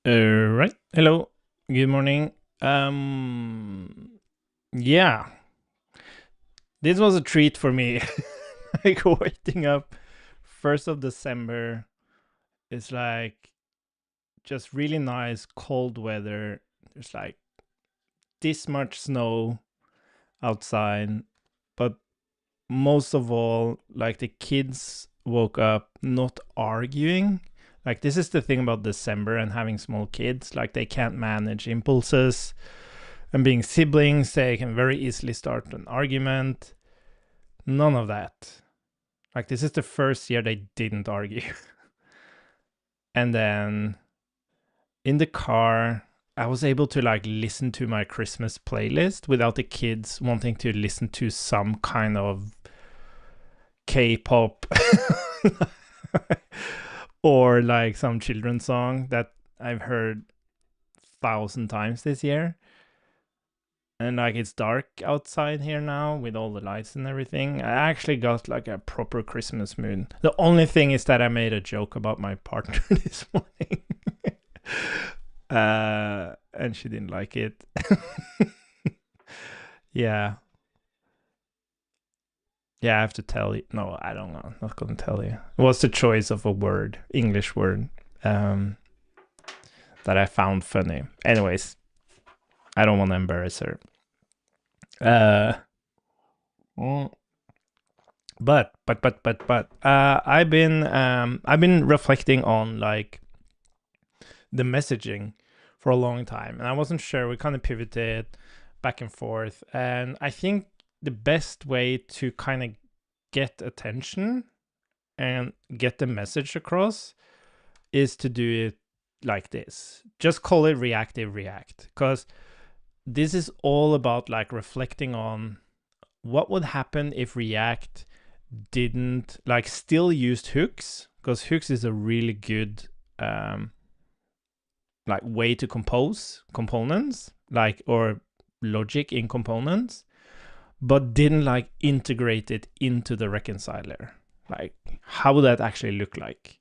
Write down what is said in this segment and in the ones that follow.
Right. Hello. Good morning. Yeah, this was a treat for me. Like waking up 1st of December is like just really nice cold weather. There's like this much snow outside, but most of all, like the kids woke up not arguing. Like this is the thing about December and having small kids, like they can't manage impulses. And being siblings, they can very easily start an argument. None of that. Like, this is the first year they didn't argue. And then in the car, I was able to like listen to my Christmas playlist without the kids wanting to listen to some kind of K-pop or like some children's song that I've heard 1,000 times this year. And like it's dark outside here now with all the lights and everything. I actually got like a proper Christmas mood. The only thing is that I made a joke about my partner this morning. And she didn't like it. Yeah. Yeah, I have to tell you. No, I don't know. I'm not going to tell you. It was the choice of a word, English word, that I found funny. Anyways, I don't want to embarrass her. Mm, I've been reflecting on like the messaging for a long time, and I wasn't sure. We kind of pivoted back and forth, and I think the best way to kind of get attention and get the message across is to do it like this. Just call it reactive react, because this is all about like reflecting on what would happen if React didn't like still used hooks, because hooks is a really good like way to compose components, like, or logic in components, but didn't like integrate it into the reconciler. Like, how would that actually look like?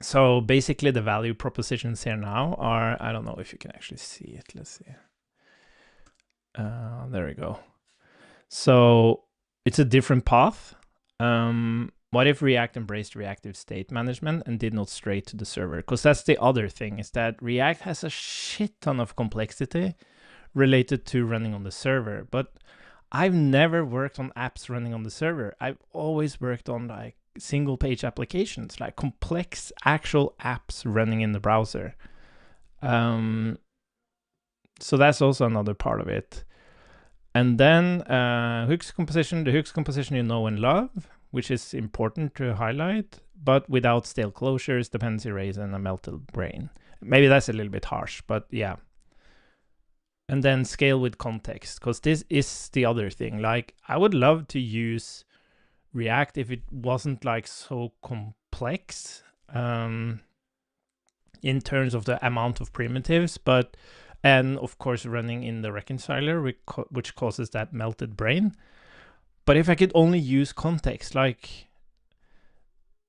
So basically the value propositions here now are, I don't know if you can actually see it. Let's see. There we go. So it's a different path. What if React embraced reactive state management and did not stray to the server? Because that's the other thing, is that React has a shit ton of complexity related to running on the server. But I've never worked on apps running on the server. I've always worked on like single page applications, like complex actual apps running in the browser. So that's also another part of it. And then hooks composition, the hooks composition you know and love, which is important to highlight, but without stale closures, dependency arrays, and a melted brain. Maybe that's a little bit harsh, but yeah. And then scale with context, because this is the other thing. Like, I would love to use React if it wasn't like so complex in terms of the amount of primitives, but and of course running in the reconciler, which causes that melted brain. But if I could only use context, like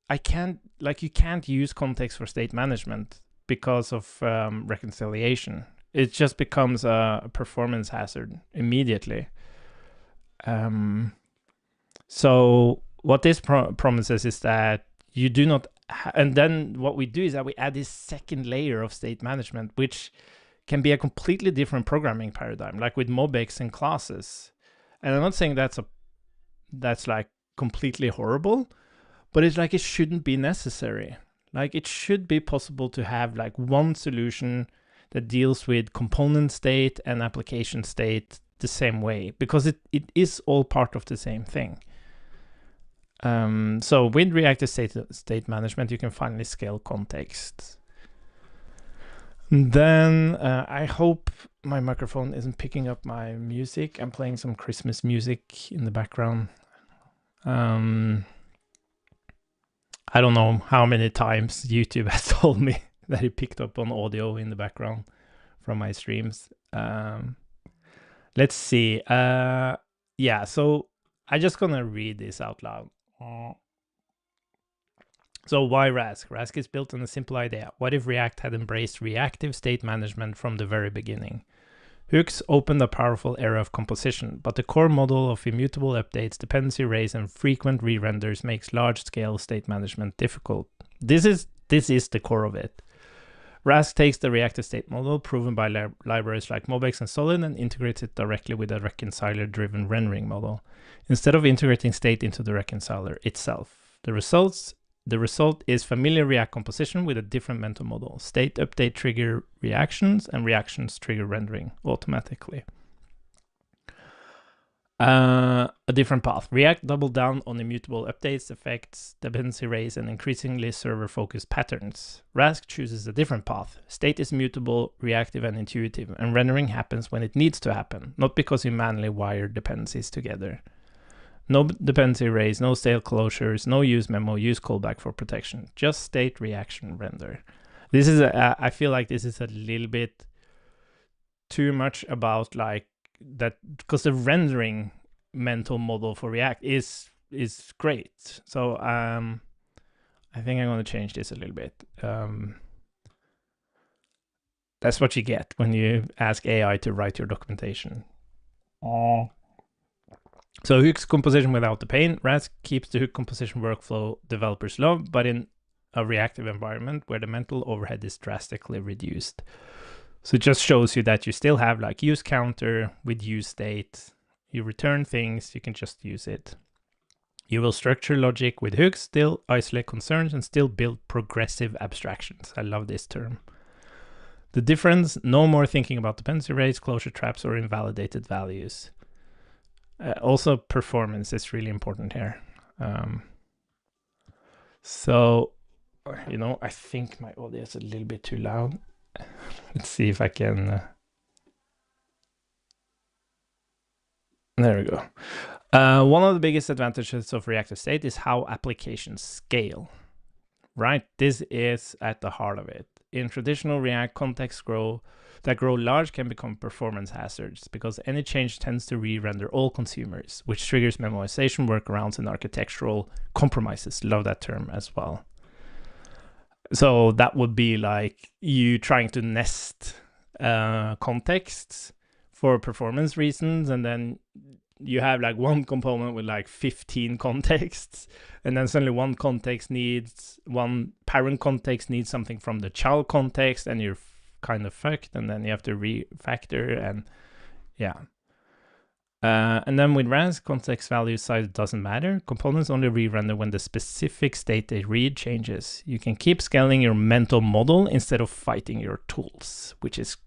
I can't, like you can't use context for state management because of reconciliation. It just becomes a performance hazard immediately. So what this promises is that you do not, and then what we do is that we add this second layer of state management, which can be a completely different programming paradigm, like with mobx and classes. And I'm not saying that's like completely horrible, but it's like it shouldn't be necessary. Like, it should be possible to have like one solution that deals with component state and application state the same way, because it is all part of the same thing. So with reactive state management, you can finally scale context. Then I hope my microphone isn't picking up my music. I'm playing some Christmas music in the background. I don't know how many times YouTube has told me that it picked up on audio in the background from my streams. Let's see. Yeah, so I'm just gonna read this out loud. So why RASK? RASK is built on a simple idea. What if React had embraced reactive state management from the very beginning? Hooks opened a powerful era of composition, but the core model of immutable updates, dependency arrays, and frequent re-renders makes large-scale state management difficult. This is the core of it. RASK takes the reactive state model proven by libraries like MobX and Solid and integrates it directly with a reconciler-driven rendering model, instead of integrating state into the reconciler itself. The result is familiar React composition with a different mental model. State update trigger reactions, and reactions trigger rendering automatically. A different path. React doubled down on immutable updates, effects, dependency arrays, and increasingly server-focused patterns. RASK chooses a different path. State is mutable, reactive, and intuitive, and rendering happens when it needs to happen, not because you manually wire dependencies together. No dependency arrays, no state closures, no use memo, use callback for protection. Just state reaction render. This is I feel like this is a little bit too much about like that, because the rendering mental model for React is great. So I think I'm going to change this a little bit. That's what you get when you ask AI to write your documentation. So Hook's composition without the pain. RASK keeps the Hook composition workflow developers love, but in a reactive environment where the mental overhead is drastically reduced. So it just shows you that you still have like use counter with use state. You return things, you can just use it. You will structure logic with hooks, still isolate concerns, and still build progressive abstractions. I love this term. The difference, no more thinking about dependency arrays, closure traps, or invalidated values. Also, performance is really important here. So, you know, I think my audio is a little bit too loud. Let's see if I can. There we go. One of the biggest advantages of reactive state is how applications scale, right? This is at the heart of it. In traditional React, contexts that grow large can become performance hazards because any change tends to re-render all consumers, which triggers memoization workarounds and architectural compromises. Love that term as well. So that would be like you trying to nest contexts for performance reasons, and then you have like one component with like 15 contexts, and then suddenly one parent context needs something from the child context, and you're kind of fucked, and then you have to refactor, and yeah. And then with RASK, context value size doesn't matter. Components only re-render when the specific state they read changes. You can keep scaling your mental model instead of fighting your tools, which is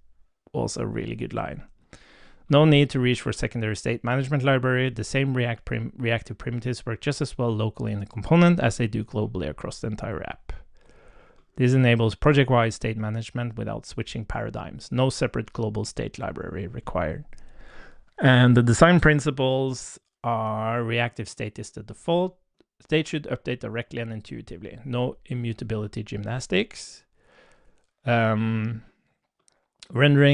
also a really good line. No need to reach for secondary state management library. The same reactive primitives work just as well locally in the component as they do globally across the entire app. This enables project-wide state management without switching paradigms. No separate global state library required. And the design principles are reactive state is the default. State should update directly and intuitively. No immutability gymnastics. Rendering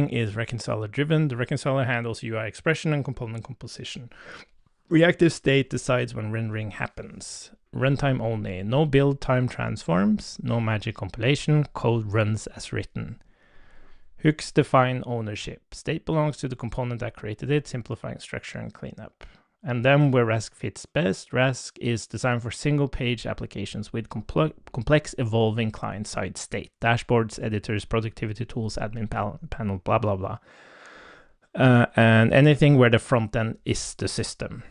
is reconciler driven. The reconciler handles UI expression and component composition. Reactive state decides when rendering happens. Runtime only. No build time transforms. No magic compilation. Code runs as written. Hooks define ownership. State belongs to the component that created it, simplifying structure and cleanup. And then where RASK fits best, RASK is designed for single-page applications with complex evolving client-side state. Dashboards, editors, productivity tools, admin panel, blah, blah, blah. And anything where the front end is the system.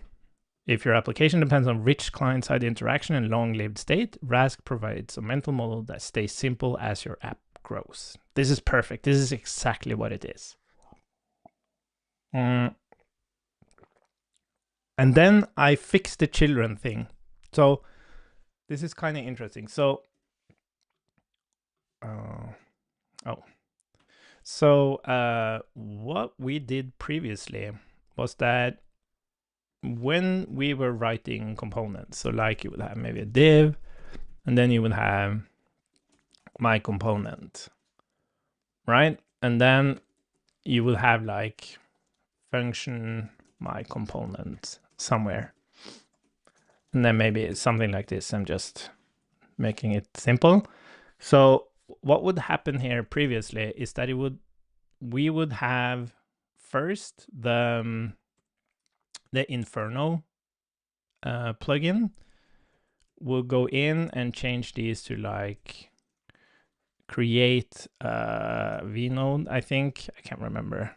If your application depends on rich client-side interaction and long-lived state, RASK provides a mental model that stays simple as your app grows. This is perfect. This is exactly what it is. And then I fixed the children thing. So this is kind of interesting. So, what we did previously was that when we were writing components, so like you would have maybe a div, and then you would have my component, right? And then you will have like function my component somewhere, and then maybe it's something like this. I'm just making it simple. So what would happen here previously is that we would have first the Inferno plugin. We'll go in and change these to like create vnode, I think. I can't remember.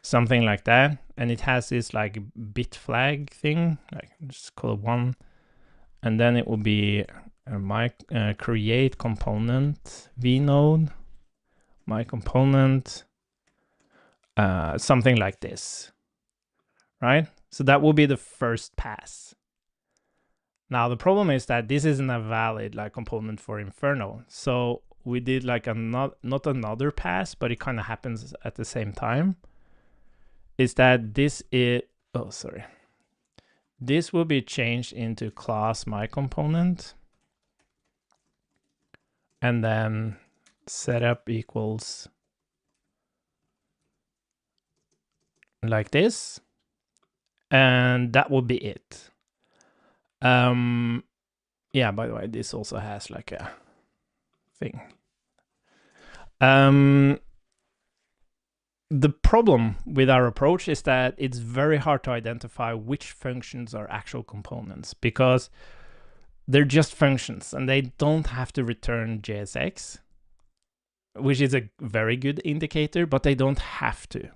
Something like that. And it has this like bit flag thing, like just call it 1. And then it will be my create component vnode, my component, something like this, right? So that will be the first pass. Now the problem is that this isn't a valid like component for Inferno. So we did like not another pass, but it kind of happens at the same time. Is that this is, oh, sorry. This will be changed into class my component. And then setup equals like this. And that will be it. Yeah, by the way, this also has like a thing. The problem with our approach is that it's very hard to identify which functions are actual components, because they're just functions and they don't have to return JSX, which is a very good indicator, but they don't have to.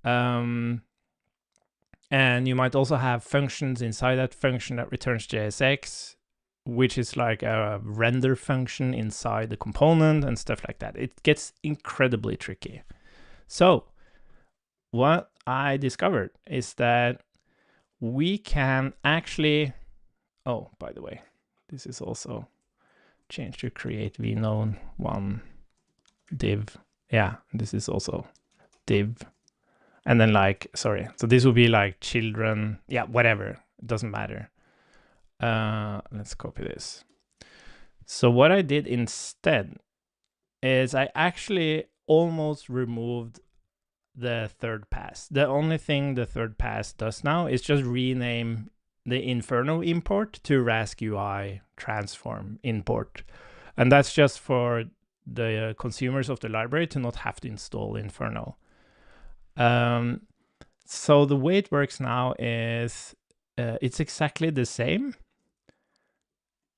And you might also have functions inside that function that returns JSX, which is like a render function inside the component and stuff like that. It gets incredibly tricky. So what I discovered is that we can actually, oh, by the way, this is also changed to create vnode 1 div. Yeah, this is also div. And then like, sorry, so this will be like children, yeah, whatever, it doesn't matter. Let's copy this. So what I did instead is I actually almost removed the third pass. The only thing the third pass does now is just rename the Inferno import to RASK UI transform import. And that's just for the consumers of the library to not have to install Inferno. So the way it works now is it's exactly the same.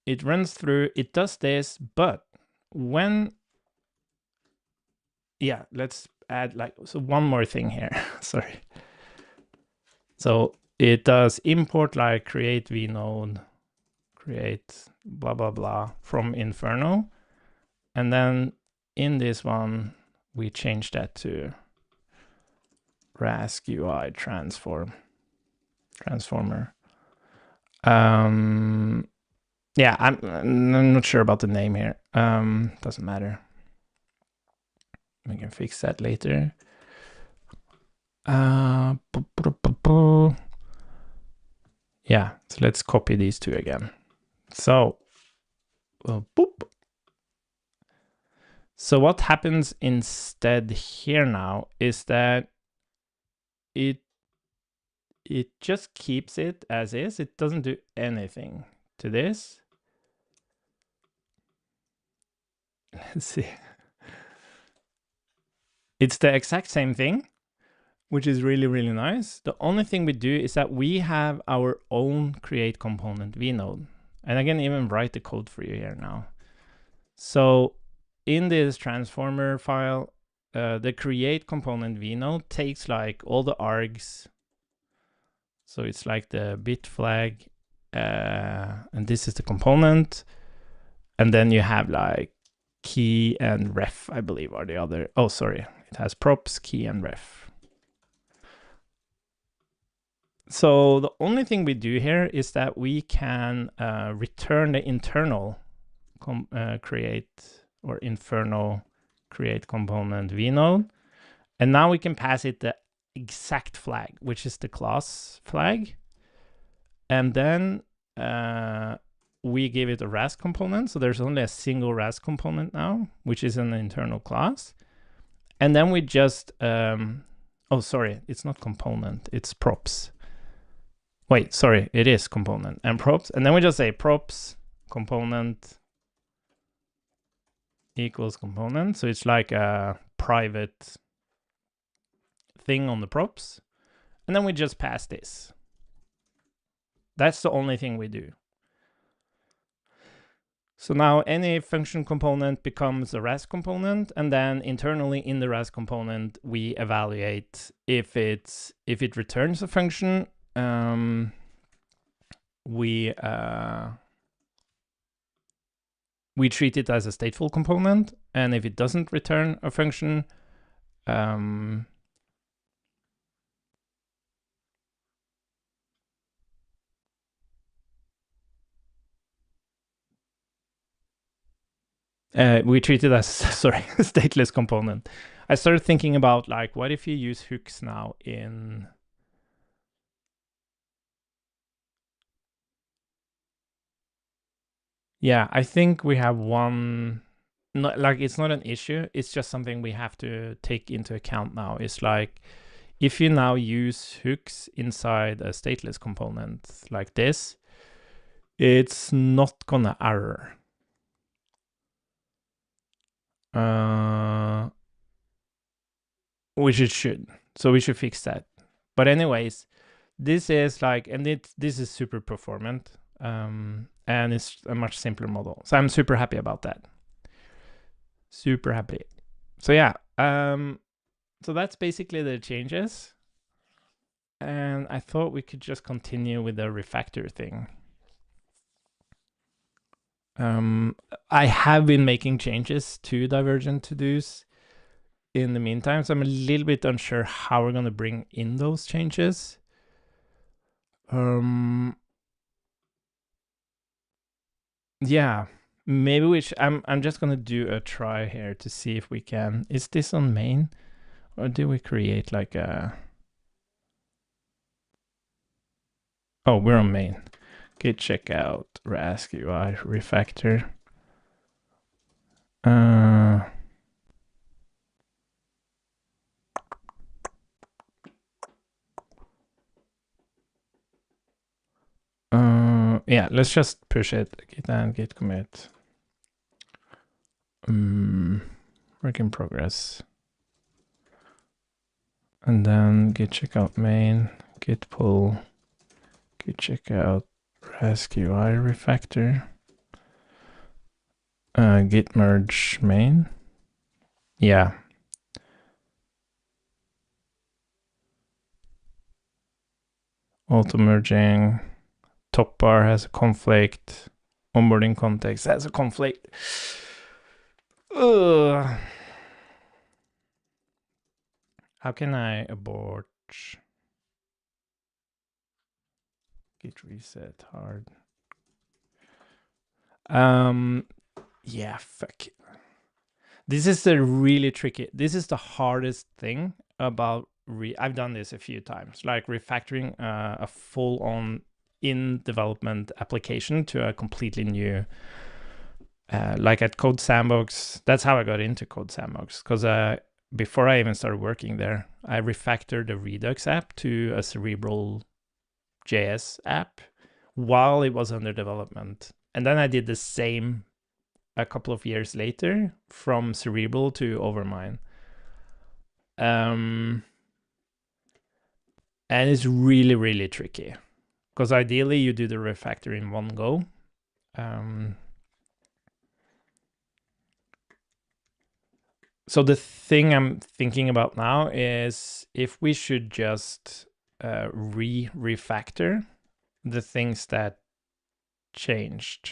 It runs through, it does this, but when, yeah, let's add like, so one more thing here, sorry. So it does import like create vnode, create blah, blah, blah from Inferno. And then in this one, we change that to RASK UI transformer. Yeah, I'm not sure about the name here. Doesn't matter. We can fix that later. Yeah, so let's copy these two again. So, boop. So what happens instead here now is that it just keeps it as is. It doesn't do anything to this. Let's see. It's the exact same thing, which is really, really nice. The only thing we do is that we have our own create component vnode. And I can even write the code for you here now. So in this transformer file, the create component vnode takes like all the args. So it's like the bit flag, and this is the component. And then you have like key and ref, I believe, are the other. Oh, sorry. It has props, key, and ref. So the only thing we do here is that we can return the internal create or Inferno create component vnode. And now we can pass it the exact flag, which is the class flag. And then we give it a RASK component. So there's only a single RASK component now, which is an internal class. And then we just, oh, sorry, it's not component, it's props. Wait, sorry, it is component and props. And then we just say props component equals component. So it's like a private thing on the props. And then we just pass this. That's the only thing we do. So now any function component becomes a RASK component, and then internally in the RASK component, we evaluate if it returns a function. We treat it as a stateful component, and if it doesn't return a function, we treat it as sorry, stateless component. I started thinking about like, what if you use hooks now in yeah, I think we have one. Not like it's not an issue. It's just something we have to take into account now. It's like if you now use hooks inside a stateless component like this, it's not gonna error. Which it should. So we should fix that. But anyways, this is like, and this is super performant, and it's a much simpler model. So I'm super happy about that. Super happy. So yeah, so that's basically the changes. And I thought we could just continue with the refactor thing. I have been making changes to Divergent to-dos in the meantime, so I'm a little bit unsure how we're going to bring in those changes. Yeah, maybe I'm just going to do a try here to see if we can. Is this on main? Or do we create like a... Oh, we're on main. Git checkout RASK UI refactor. Yeah, let's just push it. Git and git commit. Work in progress. And then git checkout main, git pull, git checkout RASK UI refactor, git merge main. Yeah. Auto merging. Top bar has a conflict. Onboarding context has a conflict. Ugh. How can I abort? Git reset hard. Yeah, fuck it. This is the really tricky. This is the hardest thing about I've done this a few times, like refactoring a full-on in development application to a completely new. Like at Code Sandbox, that's how I got into Code Sandbox, because before I even started working there, I refactored a Redux app to a Cerebral JS app while it was under development. And then I did the same a couple of years later from Cerebral to Overmind. And it's really, really tricky because ideally you do the refactor in one go. So the thing I'm thinking about now is if we should just refactor the things that changed.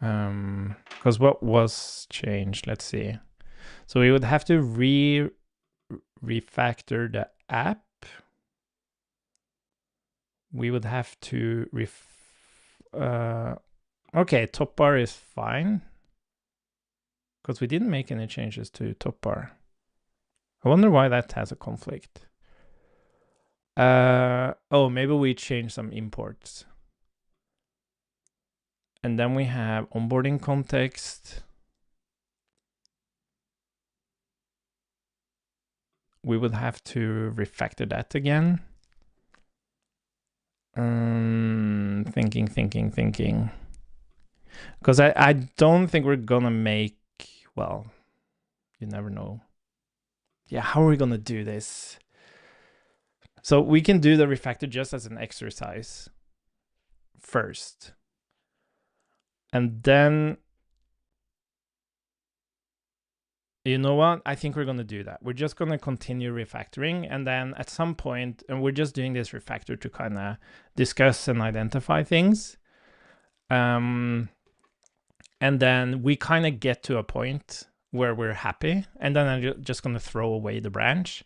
Because what was changed? Let's see. So we would have to refactor the app. We would have to okay, top bar is fine because we didn't make any changes to top bar. I wonder why that has a conflict. Oh, maybe we change some imports. And then we have onboarding context. We would have to refactor that again. Thinking. Because I don't think we're gonna make, well, you never know. Yeah, how are we gonna do this? So we can do the refactor just as an exercise first. And then, you know what? I think we're going to do that. We're just going to continue refactoring. And then at some point, and we're just doing this refactor to kind of discuss and identify things. And then we kind of get to a point where we're happy. And then I'm just going to throw away the branch.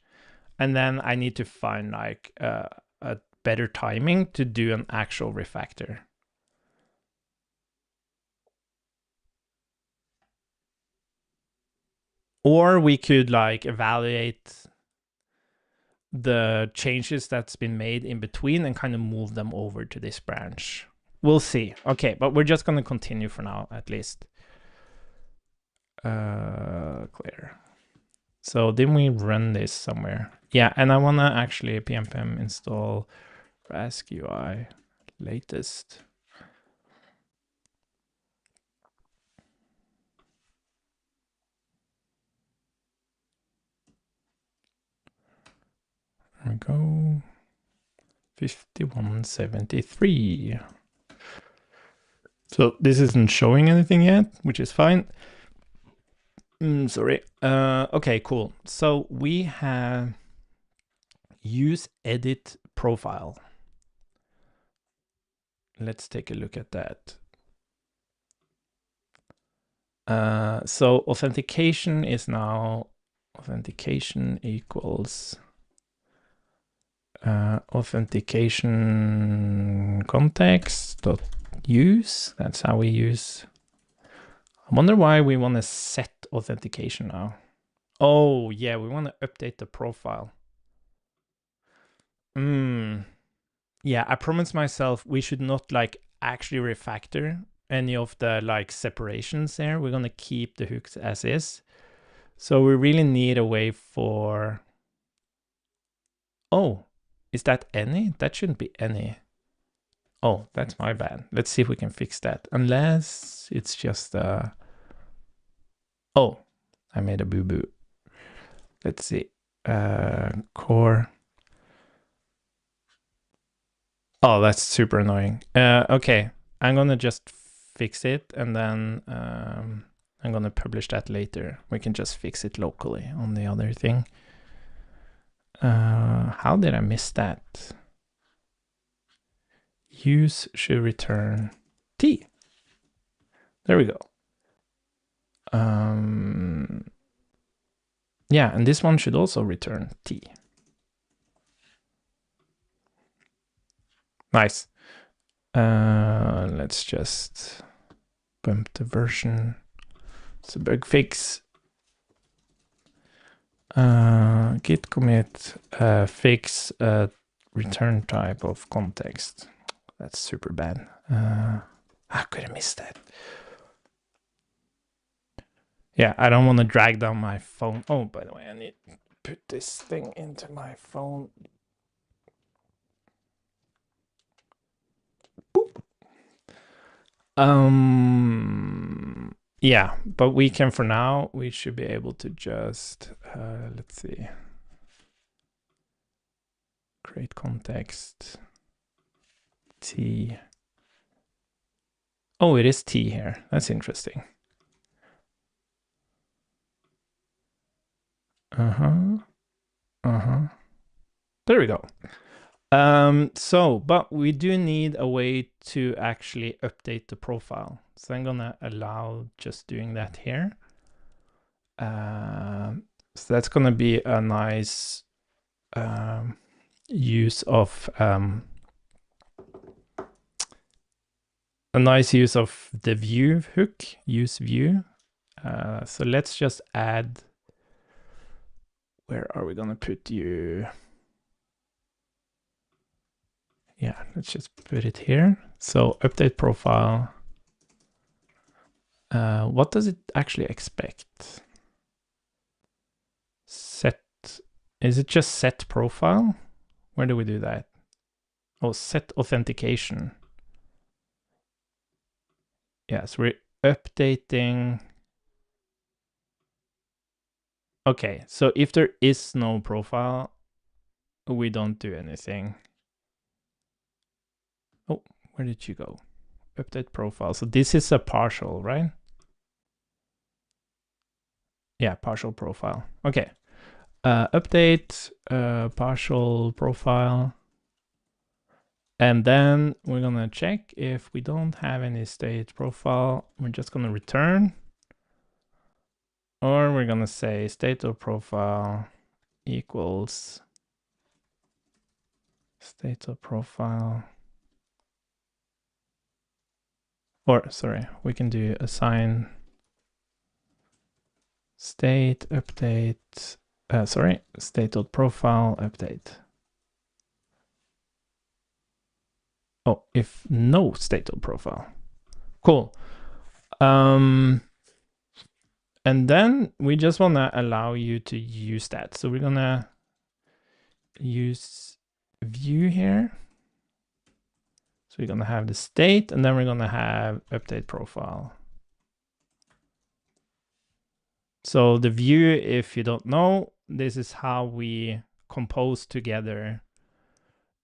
And then I need to find like a better timing to do an actual refactor. Or we could like evaluate the changes that's been made in between and kind of move them over to this branch. We'll see. Okay, but we're just going to continue for now, at least. Clear. So didn't we run this somewhere? Yeah, and I want to actually pm install RASK UI latest. There we go. 5173. So this isn't showing anything yet, which is fine. Sorry. Okay, cool. So we have use edit profile. Let's take a look at that. So authentication is now authentication equals authentication context dot use. That's how we use. I wonder why we want to set authentication now. Oh yeah, we want to update the profile. Yeah, I promised myself we should not like actually refactor any of the like separations there. We're gonna keep the hooks as is. So we really need a way for, oh, is that any? That shouldn't be any. Oh, that's my bad. Let's see if we can fix that. Unless it's just oh, I made a boo-boo. Let's see. Core. Oh, that's super annoying. Okay, I'm gonna just fix it and then I'm gonna publish that later. We can just fix it locally on the other thing. How did I miss that? Use should return T. There we go. Yeah, and this one should also return T. Nice. Let's just bump the version. It's a bug fix. Git commit fix return type of context. That's super bad. How could I miss that? Yeah, I don't want to drag down my phone. Oh, by the way, I need to put this thing into my phone. Boop. Yeah, but we can, for now, we should be able to just, let's see. Create context. T. Oh, it is T here. That's interesting. There we go. But we do need a way to actually update the profile. So I'm gonna allow just doing that here. So that's gonna be a nice use of the view hook, use view. So let's just add, where are we gonna put you? Yeah, let's just put it here. So update profile. What does it actually expect? Set, is it just set profile? Where do we do that? Oh, set authentication. Yes, we're updating. Okay, so if there is no profile, we don't do anything. Oh, where did you go? Update profile. So this is a partial, right? Yeah, partial profile. Okay. Update partial profile. And then we're gonna check if we don't have any state profile, we're just gonna return. Or we're gonna say state of profile equals state of profile. Or sorry, we can do assign state update. Sorry, state of profile update. Oh, if no state of profile. Cool. And then we just want to allow you to use that. So we're gonna use view here. So we're gonna have the state, and then we're gonna have update profile. So the view, if you don't know, this is how we compose together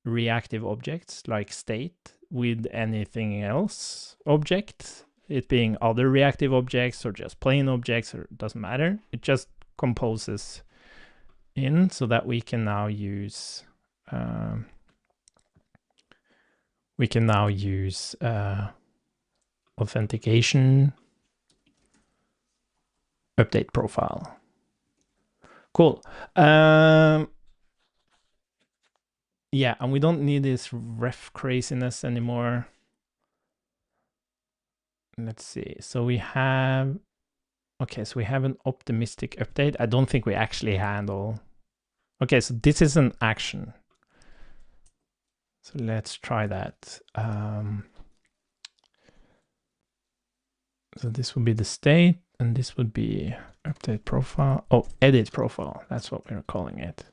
reactive objects like state with anything else object, it being other reactive objects or just plain objects, or it doesn't matter. It just composes in so that we can now use authentication update profile. Cool. Yeah, and we don't need this ref craziness anymore. Let's see. So we have, okay, so we have an optimistic update. I don't think we actually handle. Okay, so this is an action. So let's try that. So this would be the state, and this would be update profile. Oh, edit profile. That's what we're calling it.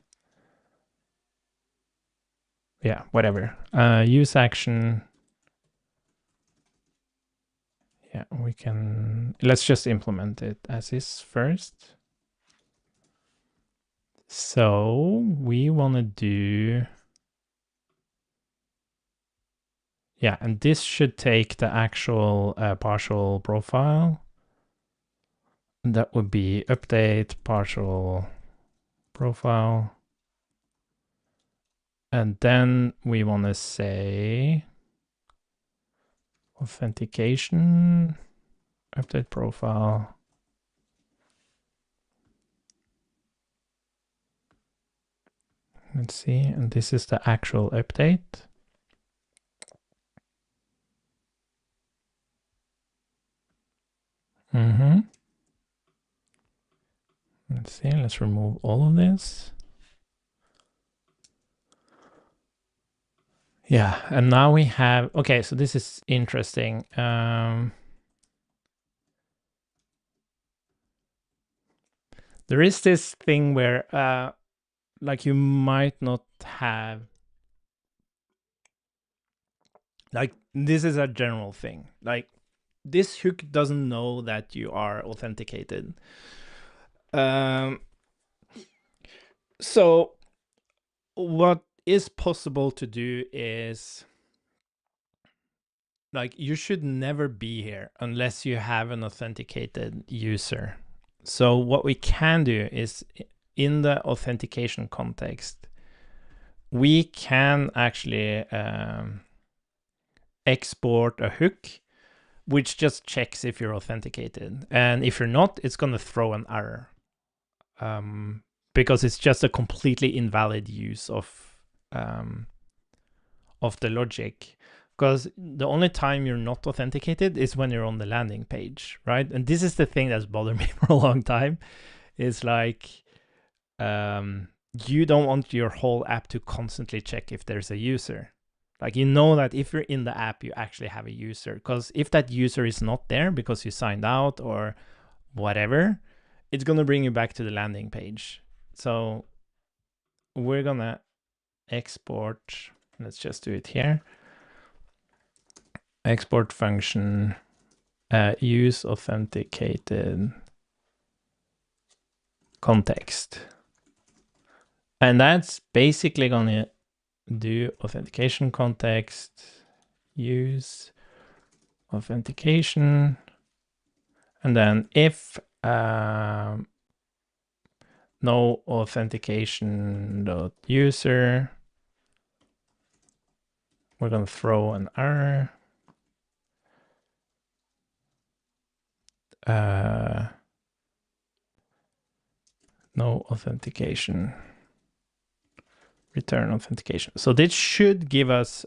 Yeah, whatever. Use action. Yeah, we can, let's just implement it as is first. So we want to do, yeah, and this should take the actual partial profile. That would be update partial profile. And then we want to say authentication, update profile. Let's see, and this is the actual update. Let's see, let's remove all of this. Yeah, and now we have, okay, so this is interesting. There is this thing where like you might not have, like this is a general thing. Like this hook doesn't know that you are authenticated. So what is possible to do is, like, you should never be here unless you have an authenticated user. So what we can do is, in the authentication context, we can actually export a hook which just checks if you're authenticated. And if you're not, it's going to throw an error. Because it's just a completely invalid use of the logic. Because the only time you're not authenticated is when you're on the landing page, right? And this is the thing that's bothered me for a long time. It's like, you don't want your whole app to constantly check if there's a user. Like, you know that if you're in the app, you actually have a user. Because if that user is not there because you signed out or whatever, it's going to bring you back to the landing page. So we're going to export Let's just do it here. Export function, use authenticated context. And that's basically gonna do authentication context, use authentication, and then if no authentication dot user, we're gonna throw an error. No authentication, return authentication. So this should give us,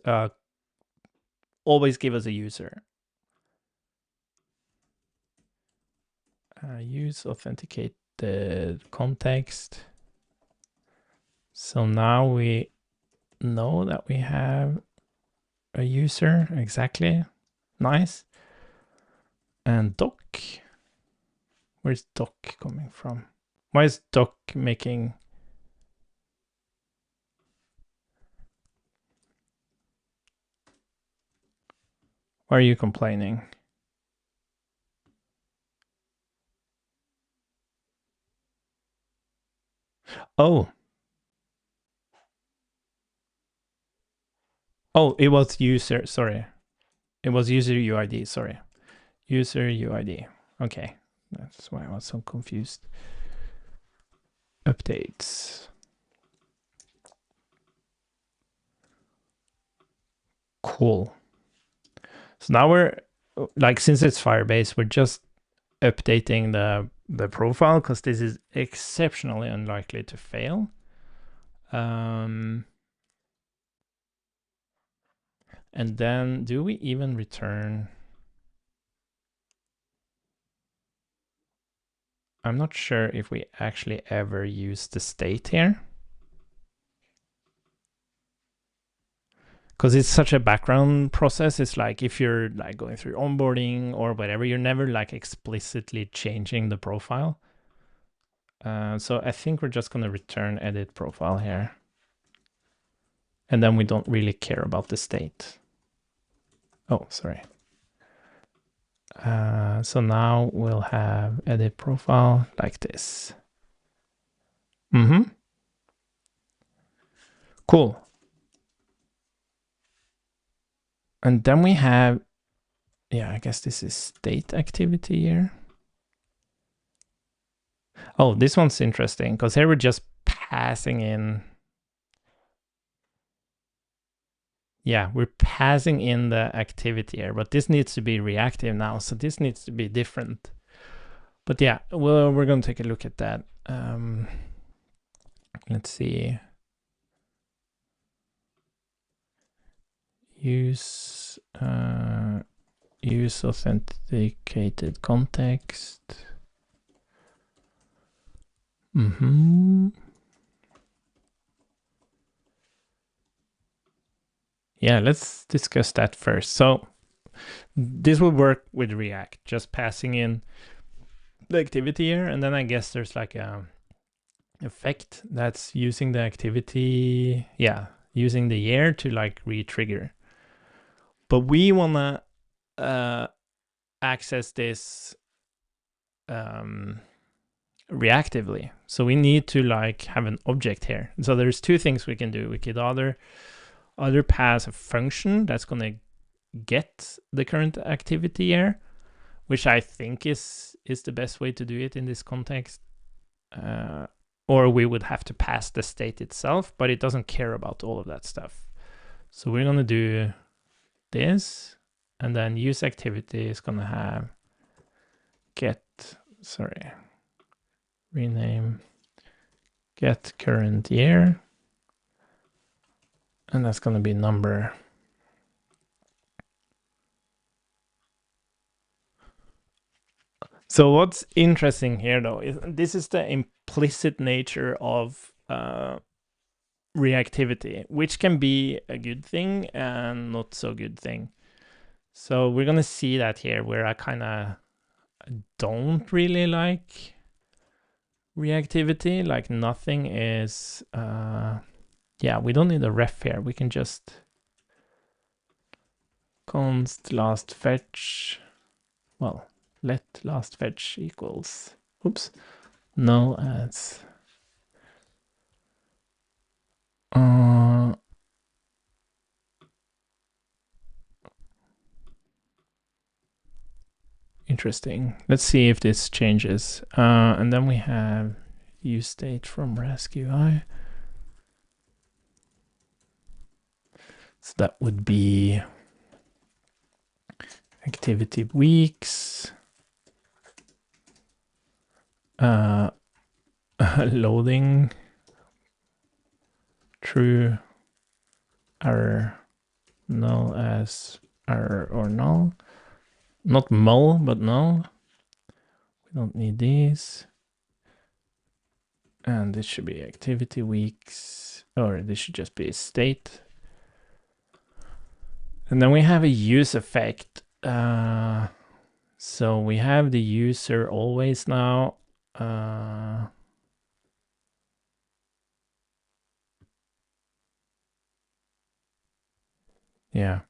always give us a user. Use authenticated context. So now we know that we have a user, exactly. Nice. And doc. Where's doc coming from? Why is doc making... Why are you complaining? Oh. Oh, it was user, sorry. It was user UID, sorry. User UID. Okay, that's why I was so confused. Updates. Cool. So now we're, like, since it's Firebase, we're just updating the profile because this is exceptionally unlikely to fail. And then do we even return? I'm not sure if we actually ever use the state here, because it's such a background process. It's like if you're like going through onboarding or whatever, you're never like explicitly changing the profile. So I think we're just going to return edit profile here. And then we don't really care about the state. Oh, sorry. So now we'll have edit profile like this. Cool. And then we have, yeah, I guess this is state activity here. Oh, this one's interesting because here we're just passing in. Yeah, we're passing in the activity here, but this needs to be reactive now. So this needs to be different. But yeah, well, we're going to take a look at that. Let's see. Use authenticated context. Yeah, let's discuss that first. So this will work with React, just passing in the activity here, and then I guess there's like a effect that's using the activity, yeah, using the year to like re-trigger. But we wanna access this reactively, so we need to like have an object here. So there's two things we can do. We could either pass a function that's gonna get the current activity here, which I think is the best way to do it in this context, or we would have to pass the state itself, but it doesn't care about all of that stuff. So we're gonna do this, and then use activity is gonna have rename get current year, and that's gonna be number. So what's interesting here though is this is the implicit nature of reactivity, which can be a good thing and not so good thing. So we're gonna see that here, where I kind of don't really like reactivity. Like nothing is, yeah, we don't need a ref here. We can just const last fetch. Well, let last fetch equals, oops, null as interesting. Let's see if this changes. And then we have use state from RASK UI. So that would be activity weeks, loading, true, error, null as error or null. Not null, but null. We don't need these. And this should be activity weeks, or this should just be state. And then we have a use effect. So we have the user always now. Yeah.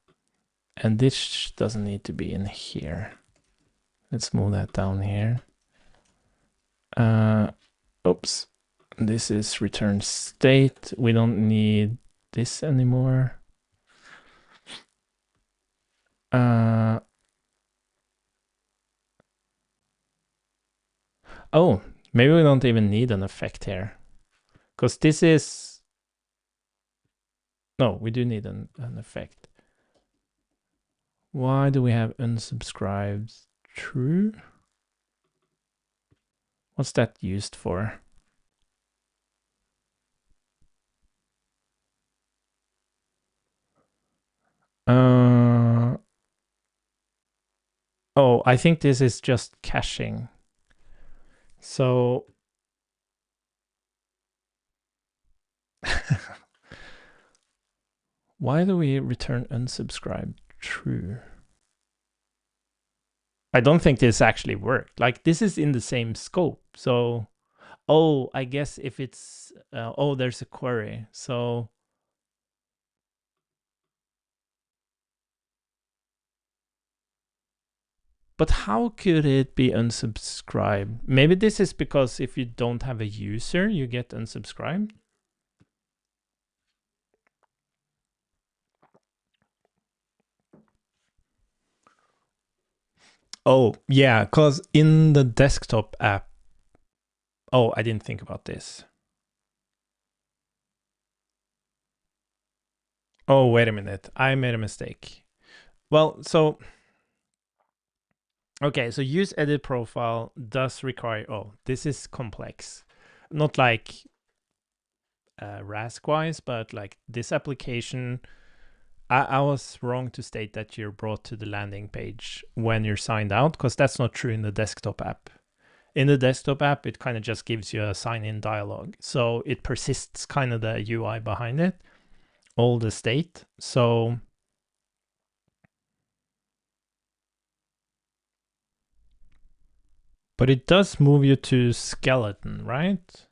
And this doesn't need to be in here. Let's move that down here. Oops. This is return state. We don't need this anymore. Oh, maybe we don't even need an effect here. Because this is... No, we do need an effect. Why do we have unsubscribed true? What's that used for? Oh, I think this is just caching. So why do we return unsubscribed true? I don't think this actually worked. Like, this is in the same scope. So, oh, I guess if it's, oh, there's a query. So, but how could it be unsubscribed? Maybe this is because if you don't have a user, you get unsubscribed. Oh, yeah, because in the desktop app, oh, I didn't think about this. Oh, wait a minute. I made a mistake. Well, so, okay, so use edit profile does require, oh, this is complex. Not like RASK wise, but like this application, I was wrong to state that you're brought to the landing page when you're signed out, because that's not true in the desktop app. In the desktop app, it kind of just gives you a sign-in dialog. So it persists kind of the UI behind it, all the state. So but it does move you to skeleton, right?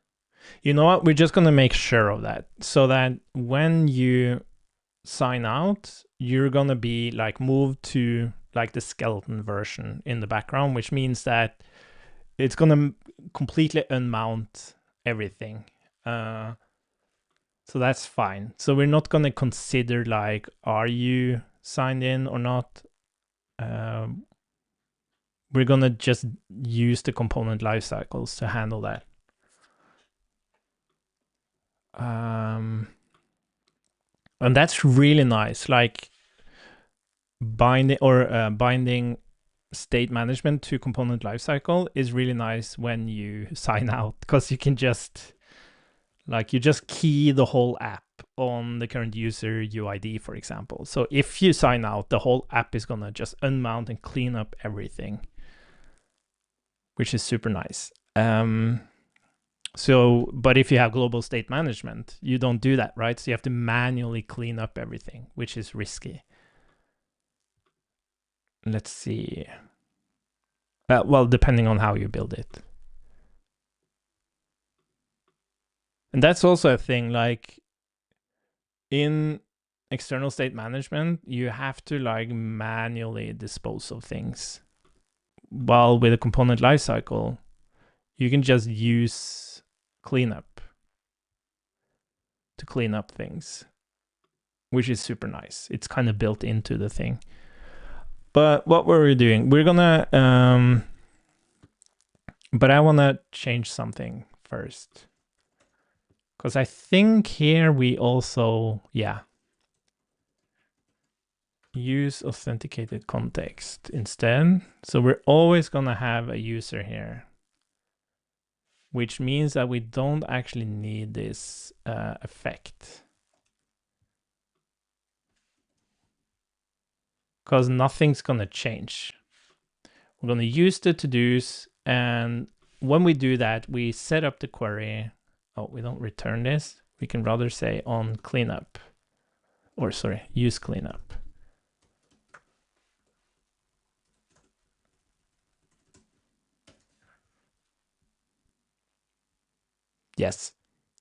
You know what? We're just going to make sure of that so that when you sign out, you're going to be like moved to like the skeleton version in the background, which means that it's going to completely unmount everything. So that's fine. So we're not going to consider like, are you signed in or not? We're going to just use the component lifecycles to handle that. And that's really nice. Like binding state management to component lifecycle is really nice when you sign out, because you can just like you just key the whole app on the current user UID, for example. So if you sign out, the whole app is gonna just unmount and clean up everything, which is super nice. So, but if you have global state management, you don't do that, right? So you have to manually clean up everything, which is risky. Let's see. Well, depending on how you build it. And that's also a thing, like in external state management, you have to like manually dispose of things. While with a component lifecycle, you can just use cleanup to clean up things, which is super nice. It's kind of built into the thing. But what were we doing? We're gonna, but I wanna change something first. Because I think here we also, yeah, use authenticated context instead. So we're always gonna have a user here, which means that we don't actually need this effect. Because nothing's gonna change. We're gonna use the to-dos, and when we do that, we set up the query. Oh, we don't return this. We can rather say on cleanup, or sorry, use cleanup. Yes.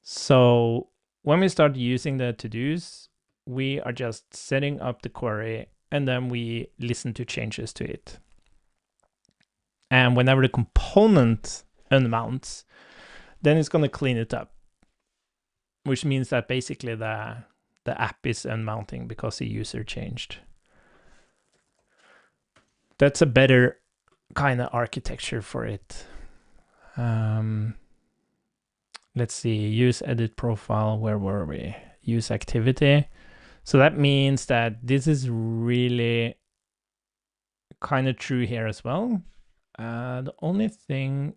So when we start using the to-dos, we are just setting up the query, and then we listen to changes to it. And whenever the component unmounts, then it's going to clean it up, which means that basically the app is unmounting because the user changed. That's a better kind of architecture for it. Let's see, use edit profile. Where were we? Use activity. So that means that this is really kind of true here as well. The only thing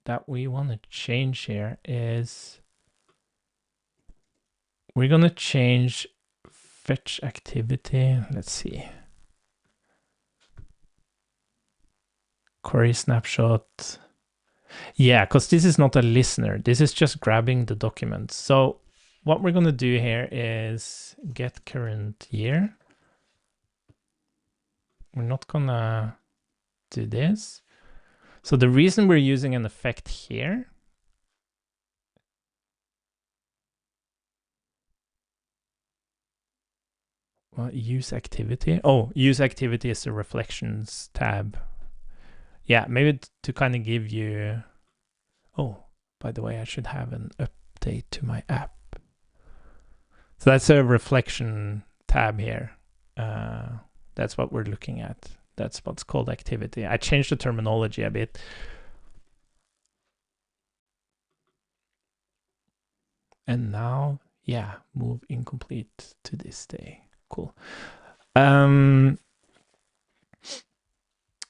that we want to change here is we're going to change fetch activity. Let's see. Query snapshot. Yeah, because this is not a listener. This is just grabbing the document. So what we're going to do here is get current year. We're not going to do this. So the reason we're using an effect here use activity. Oh, use activity is the reflections tab. Yeah, maybe to kind of give you. Oh, by the way, I should have an update to my app. So that's a reflection tab here. That's what we're looking at. That's what's called activity. I changed the terminology a bit. And now, yeah, move incomplete to this day. Cool.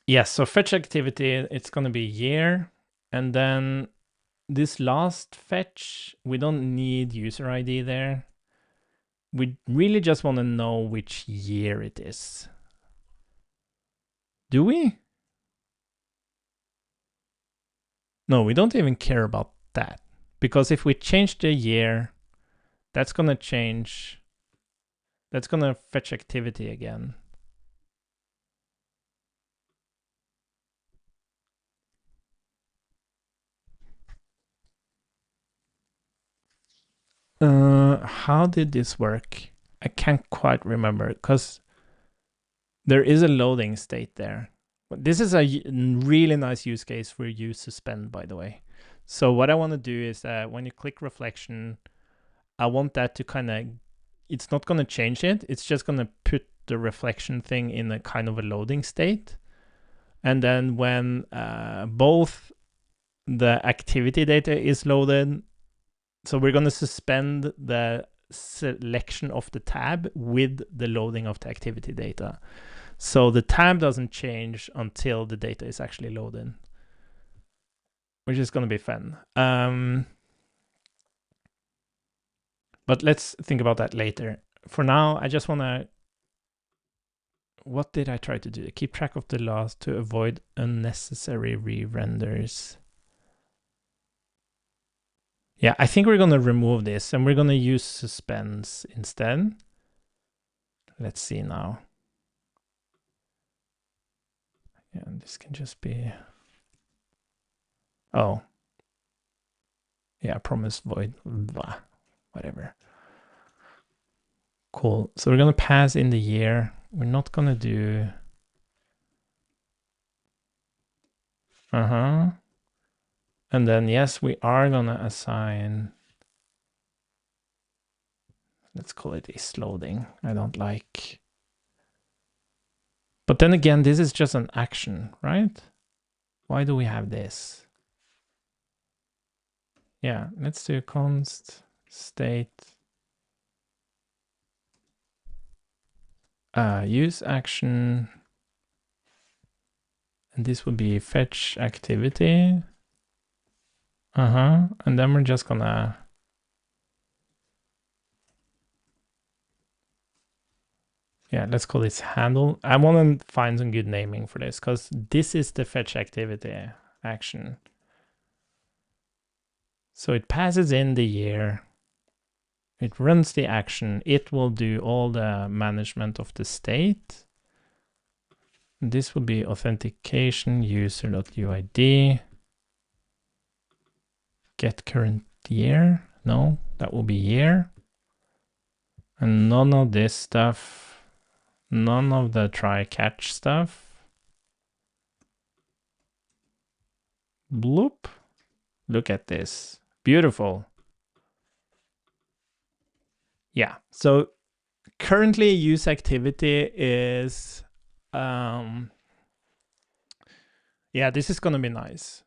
Yes, so fetch activity, it's going to be year. And then this last fetch, we don't need user ID there. We really just want to know which year it is. Do we? No, we don't even care about that. Because if we change the year, that's going to change. That's going to fetch activity again. How did this work? I can't quite remember because there is a loading state there. This is a really nice use case for use suspend, by the way. So what I want to do is that when you click reflection, I want that to kind of, it's not going to change it. It's just going to put the reflection thing in a kind of a loading state. And then when both the activity data is loaded, so we're going to suspend the selection of the tab with the loading of the activity data. So the tab doesn't change until the data is actually loaded, which is going to be fun. But let's think about that later. For now, I just want to, what did I try to do? Keep track of the loss to avoid unnecessary re-renders. Yeah, I think we're going to remove this and we're going to use suspense instead. Let's see now. Yeah, this can just be, oh. Yeah, promise void, blah, whatever. Cool. So we're going to pass in the year. We're not going to do... And then, yes, we are going to assign... Let's call it is loading. I don't like... But then again, this is just an action, right? Why do we have this? Yeah, let's do const state use action. And this would be fetch activity. And then we're just gonna... Yeah, let's call this handle. I want to find some good naming for this because this is the fetch activity action. So it passes in the year. It runs the action. It will do all the management of the state. This will be authentication user.uid. Get current year. No, that will be year. And none of this stuff. None of the try catch stuff. Bloop. Look at this. Beautiful. Yeah. So currently use activity is, yeah, this is going to be nice.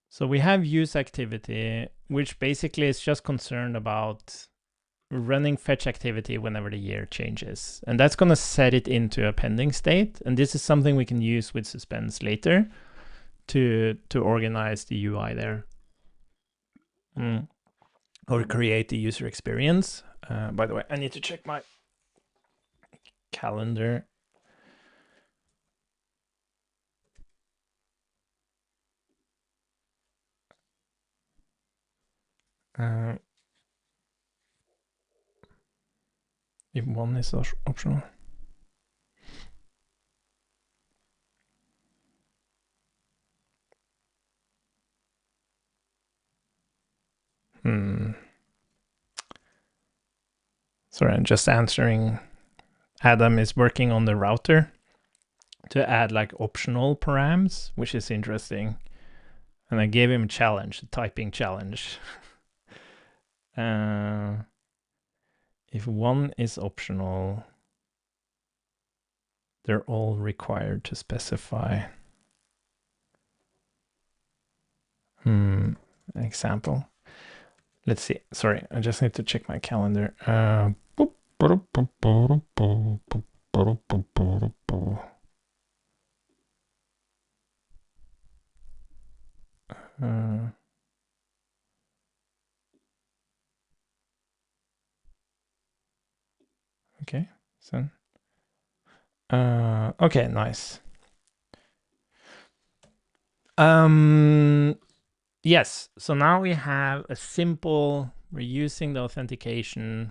So we have use activity, which basically is just concerned about running fetch activity whenever the year changes. And that's going to set it into a pending state. And this is something we can use with suspense later to organize the UI there. Or create the user experience. By the way, I need to check my calendar. If one is optional. Sorry, I'm just answering. Adam is working on the router to add like optional params, which is interesting. And I gave him a challenge, a typing challenge. If one is optional, they're all required to specify. Example. Let's see. Sorry, I just need to check my calendar. Okay, so okay, nice. Yes, so now we have a simple, we're using the authentication.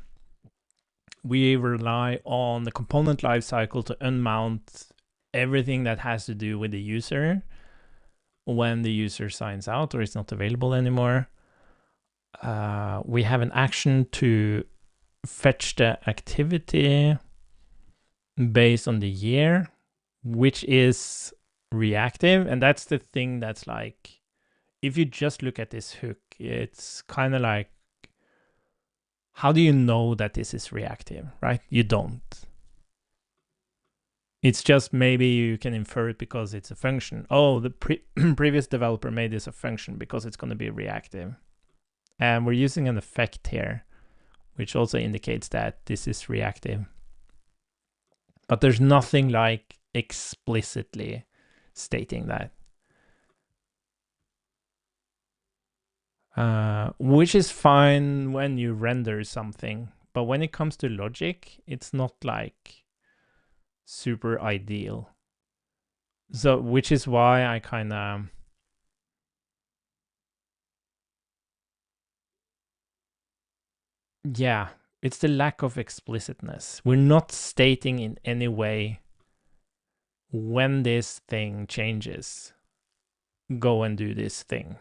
We rely on the component lifecycle to unmount everything that has to do with the user when the user signs out or is not available anymore. We have an action to fetch the activity based on the year, which is reactive. And that's the thing that's like, if you just look at this hook, it's kind of like, how do you know that this is reactive, right? You don't. It's just maybe you can infer it because it's a function. Oh, the previous developer made this a function because it's going to be reactive. And we're using an effect here, which also indicates that this is reactive. But there's nothing like explicitly stating that. Which is fine when you render something. But when it comes to logic, it's not like super ideal. So, which is why I kind of... Yeah, it's the lack of explicitness. We're not stating in any way when this thing changes, go and do this thing.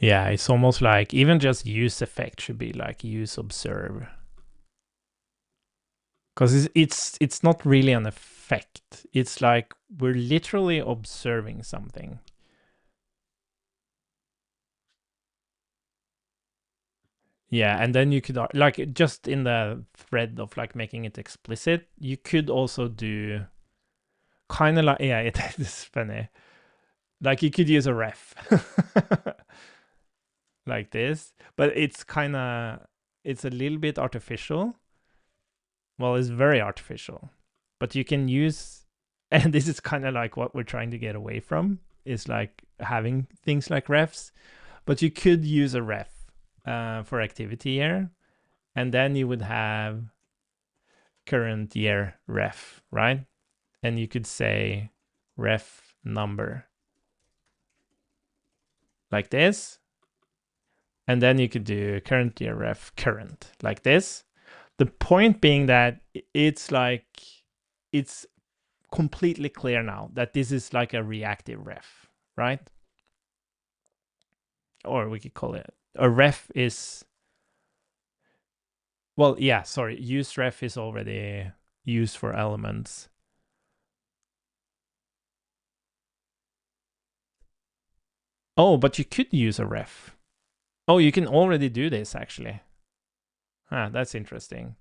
Yeah, it's almost like even just use effect should be like use observe. Because it's not really an effect. It's like we're literally observing something. Yeah, and then you could like just in the thread of like making it explicit, you could also do kind of like yeah, it is funny. Like you could use a ref like this, but it's kind of it's a little bit artificial. Well, it's very artificial, but you can use, and this is kind of like what we're trying to get away from is like having things like refs, but you could use a ref for activity year, and then you would have current year ref, right? And you could say ref number like this, and then you could do current year ref current like this. The point being that it's like it's completely clear now that this is like a reactive ref, right? Or we could call it a ref is, well, yeah, sorry, use ref is already used for elements. Oh, but you could use a ref. Oh, you can already do this actually. That's interesting.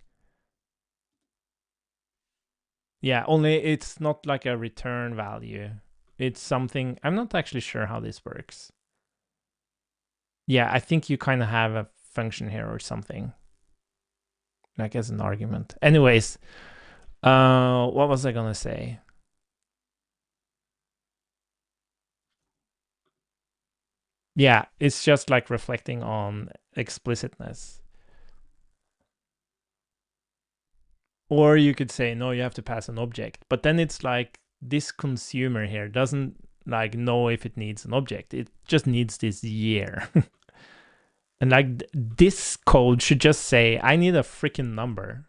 Yeah, only it's not like a return value. It's something, I'm not actually sure how this works. Yeah, I think you kind of have a function here or something, like as an argument. Anyways, what was I gonna say? Yeah, it's just like reflecting on explicitness. Or you could say, no, you have to pass an object. But then it's like this consumer here doesn't like know if it needs an object. It just needs this year. And like this code should just say, I need a freaking number,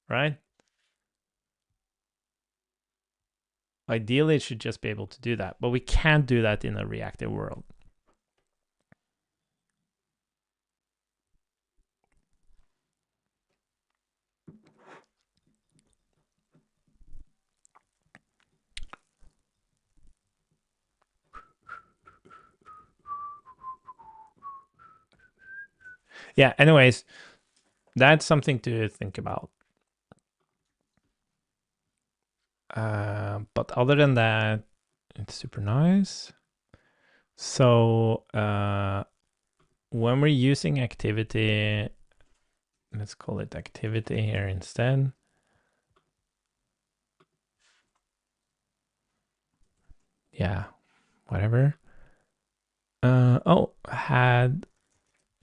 right? Ideally, it should just be able to do that. But we can't do that in a reactive world. Yeah, anyways, that's something to think about. But other than that, it's super nice. So when we're using activity, let's call it activity here instead. Yeah, whatever. Oh, had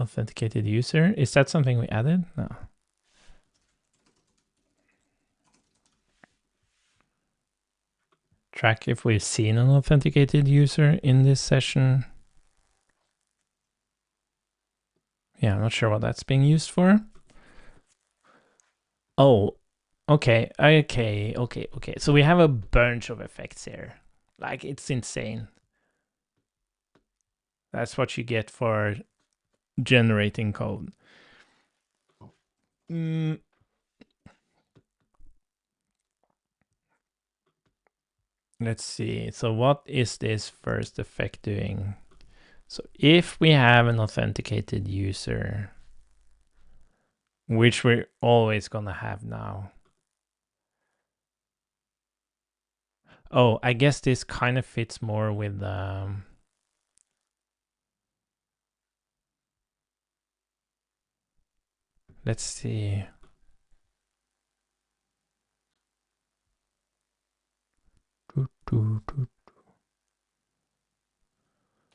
authenticated user. Is that something we added? No. Track if we've seen an authenticated user in this session. Yeah, I'm not sure what that's being used for. Oh, okay. So we have a bunch of effects here. Like, it's insane. That's what you get for generating code. Let's see. So what is this first effect doing? So if we have an authenticated user, which we're always gonna have now. Oh, I guess this kind of fits more with let's see.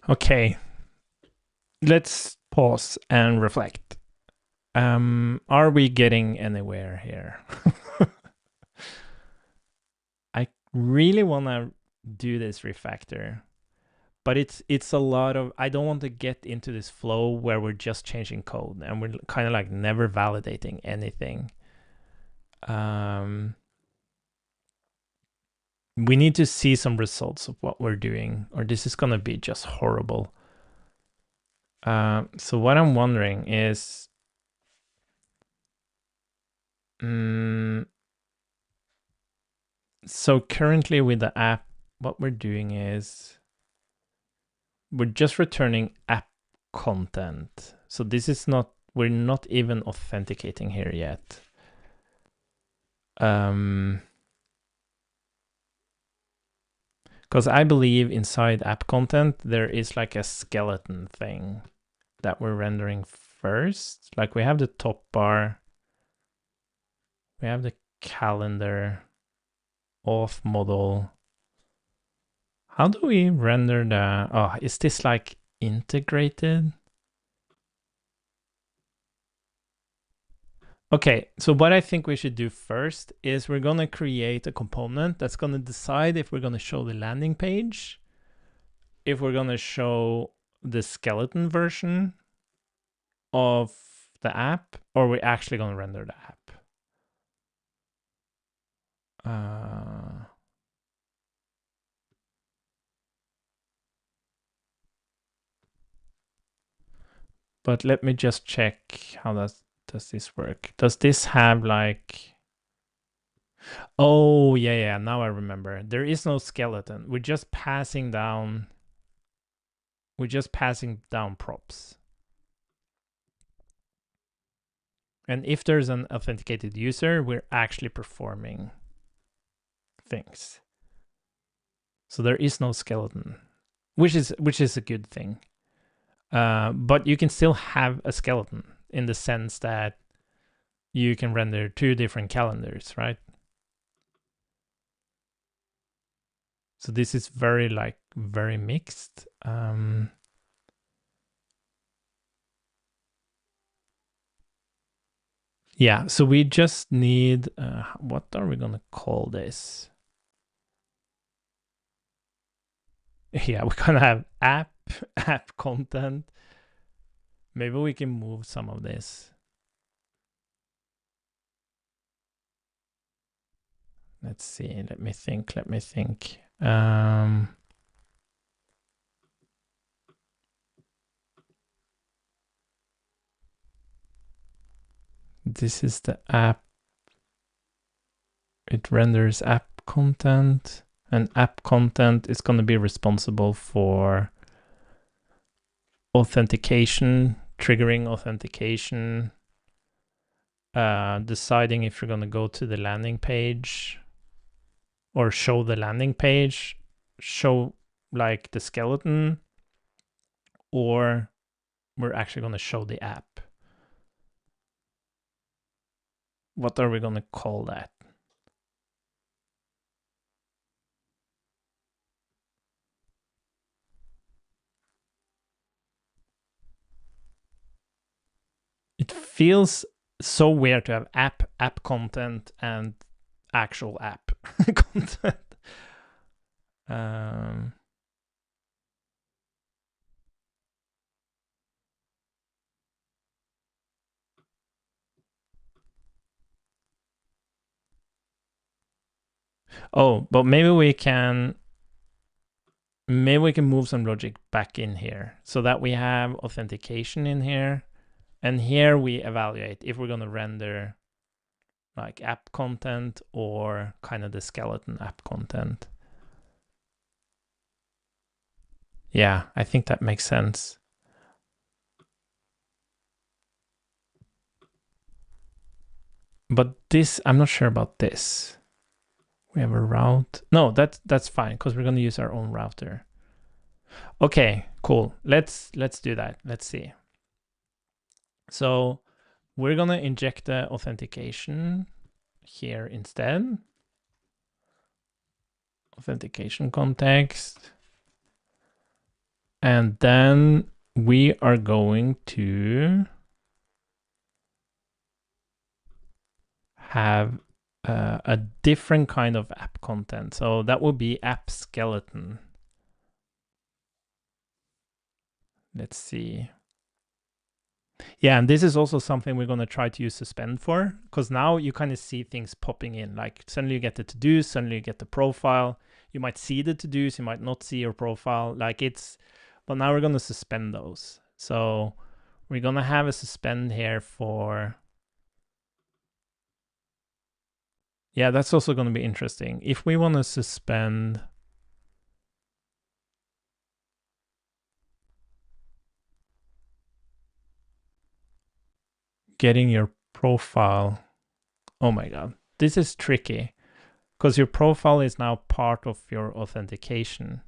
Okay, let's pause and reflect. Are we getting anywhere here? I really want to do this refactor, but it's a lot of, I don't want to get into this flow where we're just changing code and we're kind of like never validating anything. We need to see some results of what we're doing, or this is going to be just horrible. So what I'm wondering is, so currently with the app, what we're doing is we're just returning app content. So this is not, we're not even authenticating here yet. Because I believe inside app content, there is like a skeleton thing that we're rendering first. Like we have the top bar, we have the calendar, auth model. How do we render the, oh, is this like integrated? Okay, so what I think we should do first is we're gonna create a component that's gonna decide if we're gonna show the landing page, if we're gonna show the skeleton version of the app, or we're actually gonna render the app. But let me just check how does this work. Does this have like, oh yeah, now I remember. There is no skeleton. We're just passing down props. And if there's an authenticated user, we're actually performing things. So there is no skeleton, which is a good thing. But you can still have a skeleton in the sense that you can render two different calendars, right? So this is very mixed. Yeah, so we just need, what are we gonna call this? Yeah, we're gonna have app content. Maybe we can move some of this. Let's see, let me think. This is the app. It renders app content, and app content is going to be responsible for authentication, triggering authentication, deciding if you're going to go to the landing page or show the landing page, show like the skeleton, or we're actually going to show the app. What are we going to call that? It feels so weird to have app content and actual app content. Oh, but maybe we can move some logic back in here so that we have authentication in here, and here we evaluate if we're going to render like app content or kind of the skeleton app content. Yeah, I think that makes sense. But this, I'm not sure about this. We have a route. No, that's fine because we're going to use our own router. Okay, cool. Let's do that. Let's see. So we're going to inject the authentication here instead. Authentication context. And then we are going to have a different kind of app content. So that will be app skeleton. Let's see. Yeah, and this is also something we're going to try to use suspend for, because now you kind of see things popping in. Like suddenly you get the to-dos, suddenly you get the profile. You might see the to-dos, you might not see your profile. Like it's, but now we're going to suspend those. So we're going to have a suspend here for... Yeah, that's also going to be interesting. If we want to suspend... getting your profile... Oh my God, this is tricky because your profile is now part of your authentication.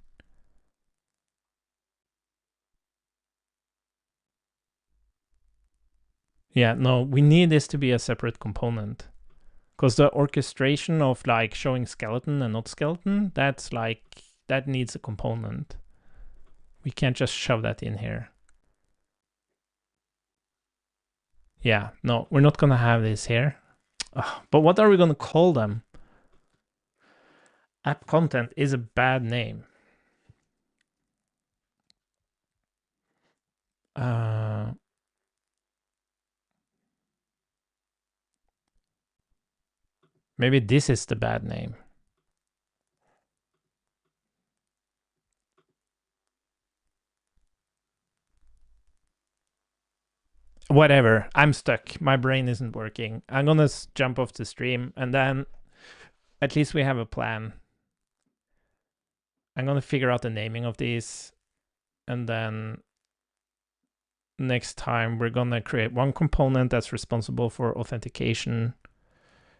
Yeah, no, we need this to be a separate component because the orchestration of like showing skeleton and not skeleton, that's like, that needs a component. We can't just shove that in here. Yeah, no, we're not going to have this here. But what are we going to call them? App content is a bad name. Maybe this is the bad name. Whatever, I'm stuck. My brain isn't working. I'm gonna jump off the stream and then at least we have a plan. I'm gonna figure out the naming of these and then next time we're gonna create one component that's responsible for authentication,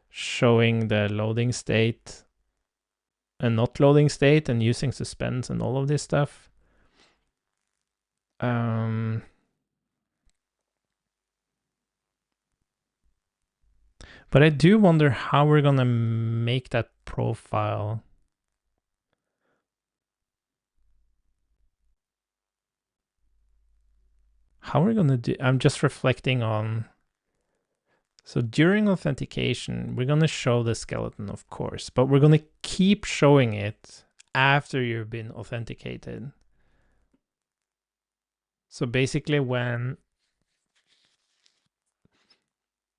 showing the loading state and not loading state and using suspense and all of this stuff. But I do wonder how we're gonna make that profile. How we're gonna do, I'm just reflecting on. So during authentication, we're gonna show the skeleton, of course, but we're gonna keep showing it after you've been authenticated. So basically when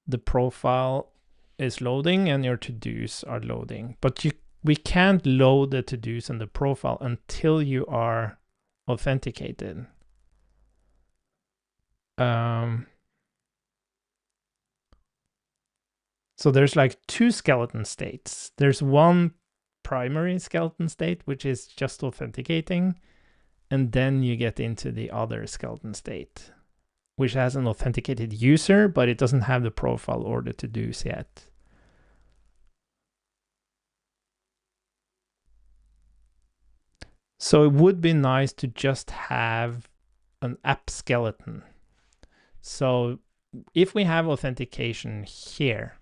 the profile is loading and your to-dos are loading, but we can't load the to-dos and the profile until you are authenticated. So there's like two skeleton states. There's one primary skeleton state, which is just authenticating, and then you get into the other skeleton state, which has an authenticated user, but it doesn't have the profile or the to-dos yet. So it would be nice to just have an app skeleton. So if we have authentication here,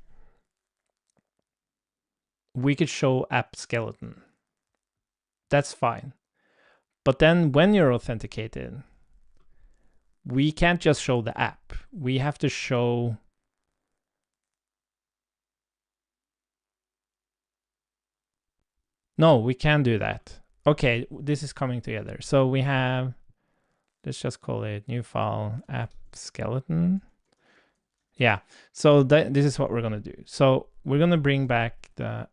we could show app skeleton. That's fine. But then when you're authenticated, we can't just show the app. We have to show... No, we can do that. Okay, this is coming together. So we have, let's just call it new file app skeleton. Yeah, so this is what we're gonna do. So we're gonna bring back the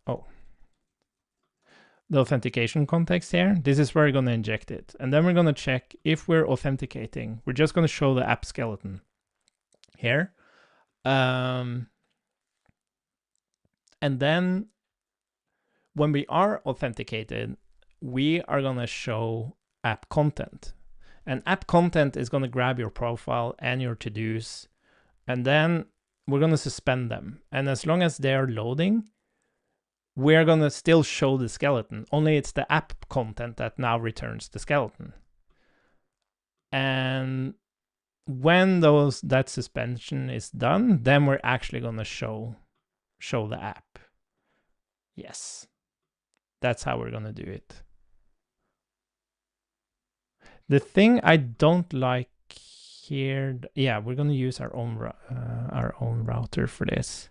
authentication context here. This is where we're gonna inject it. And then we're gonna check if we're authenticating. We're just gonna show the app skeleton here. And then when we are authenticated, we are gonna show app content. And app content is gonna grab your profile and your to-dos, and then we're gonna suspend them. And as long as they're loading, we're gonna still show the skeleton, only it's the app content that now returns the skeleton. And when that suspension is done, then we're actually gonna show the app. Yes, that's how we're gonna do it. The thing I don't like here, yeah, we're gonna use our own router for this.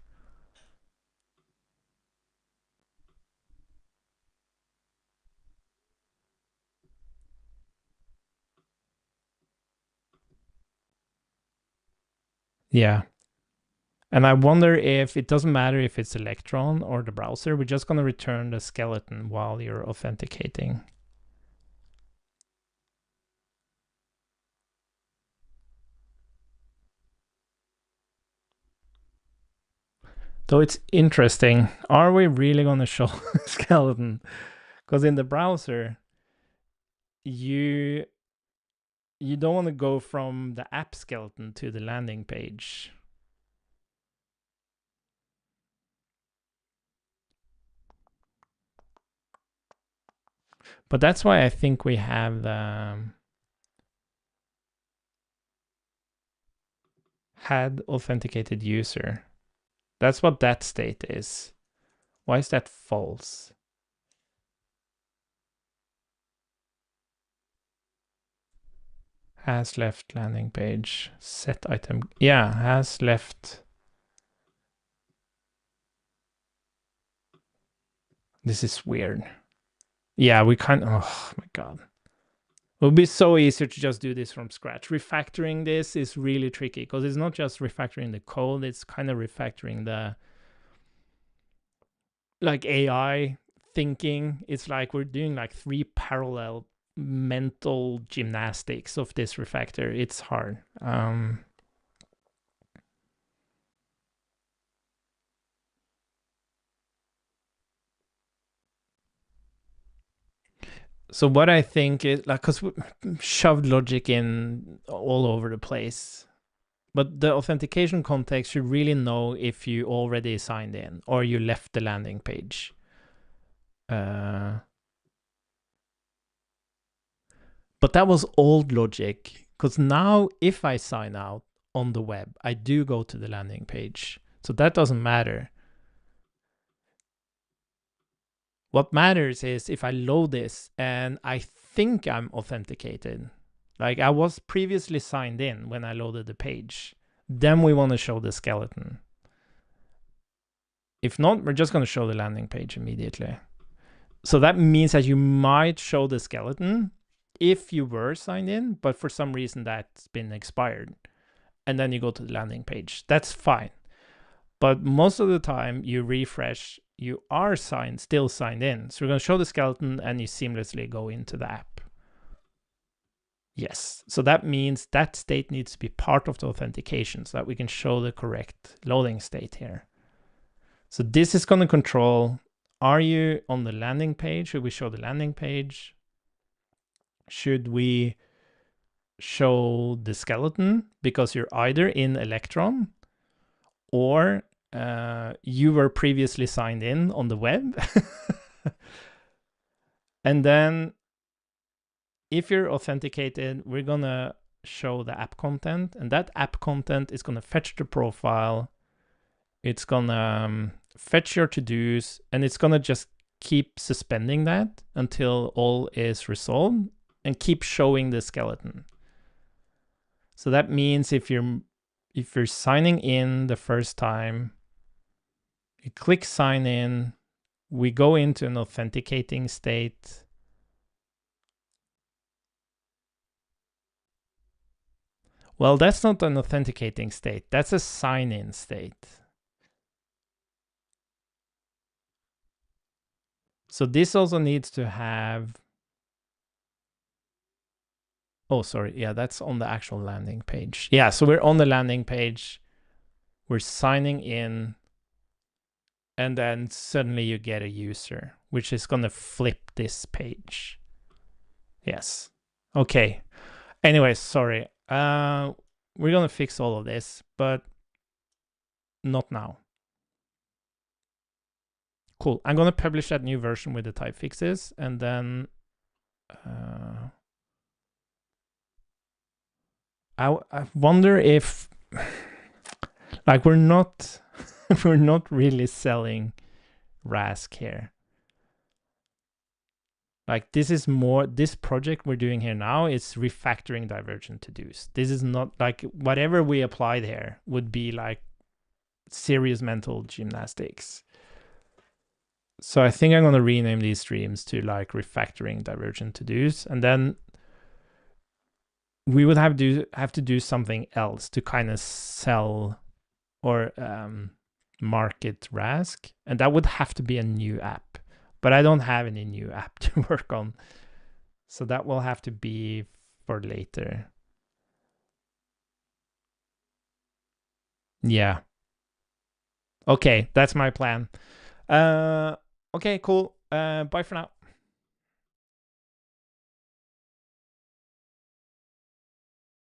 Yeah. And I wonder if it doesn't matter if it's Electron or the browser, we're just gonna return the skeleton while you're authenticating. So it's interesting. Are we really going to show skeleton? Because in the browser, you don't want to go from the app skeleton to the landing page. But that's why I think we have had authenticated user. That's what that state is. Why is that false? Has left landing page. Set item. Yeah, has left. This is weird. Yeah, we can't. Oh my God. It would be so easier to just do this from scratch. Refactoring this is really tricky because it's not just refactoring the code, it's kind of refactoring the like AI thinking. It's like we're doing like 3 parallel mental gymnastics of this refactor. It's hard. So what I think is like, because we shoved logic in all over the place, but the authentication context should really know if you already signed in or you left the landing page. But that was old logic, because now if I sign out on the web, I do go to the landing page. So that doesn't matter. What matters is if I load this and I think I'm authenticated, like I was previously signed in when I loaded the page, then we want to show the skeleton. If not, we're just going to show the landing page immediately. So that means that you might show the skeleton if you were signed in, but for some reason that's been expired. And then you go to the landing page. That's fine. But most of the time you refresh, you are still signed in. So we're going to show the skeleton and you seamlessly go into the app. Yes. So that means that state needs to be part of the authentication so that we can show the correct loading state here. So this is going to control, are you on the landing page? Should we show the landing page? Should we show the skeleton? Because you're either in Electron or you were previously signed in on the web. And then if you're authenticated, we're going to show the app content. And that app content is going to fetch the profile. It's going to fetch your to-dos. And it's going to just keep suspending that until all is resolved and keep showing the skeleton. So that means if you're signing in the first time, you click sign in, we go into an authenticating state. Well, that's not an authenticating state. That's a sign-in state. So this also needs to have... Oh, sorry. Yeah, that's on the actual landing page. Yeah, so we're on the landing page. We're signing in. And then suddenly you get a user, which is going to flip this page. Yes. Okay. Anyways, sorry. We're going to fix all of this, but not now. Cool. I'm going to publish that new version with the type fixes, and then I wonder if, like, we're not really selling RASK here. Like, this project we're doing here now is refactoring divergent to-dos. This is not like whatever we applied here would be like serious mental gymnastics. So I think I'm going to rename these streams to like refactoring divergent to-dos, and then we would have to do something else to kind of sell or market RASK, and that would have to be a new app. But I don't have any new app to work on, so that will have to be for later. Yeah. Okay, that's my plan. Okay, cool. Bye for now.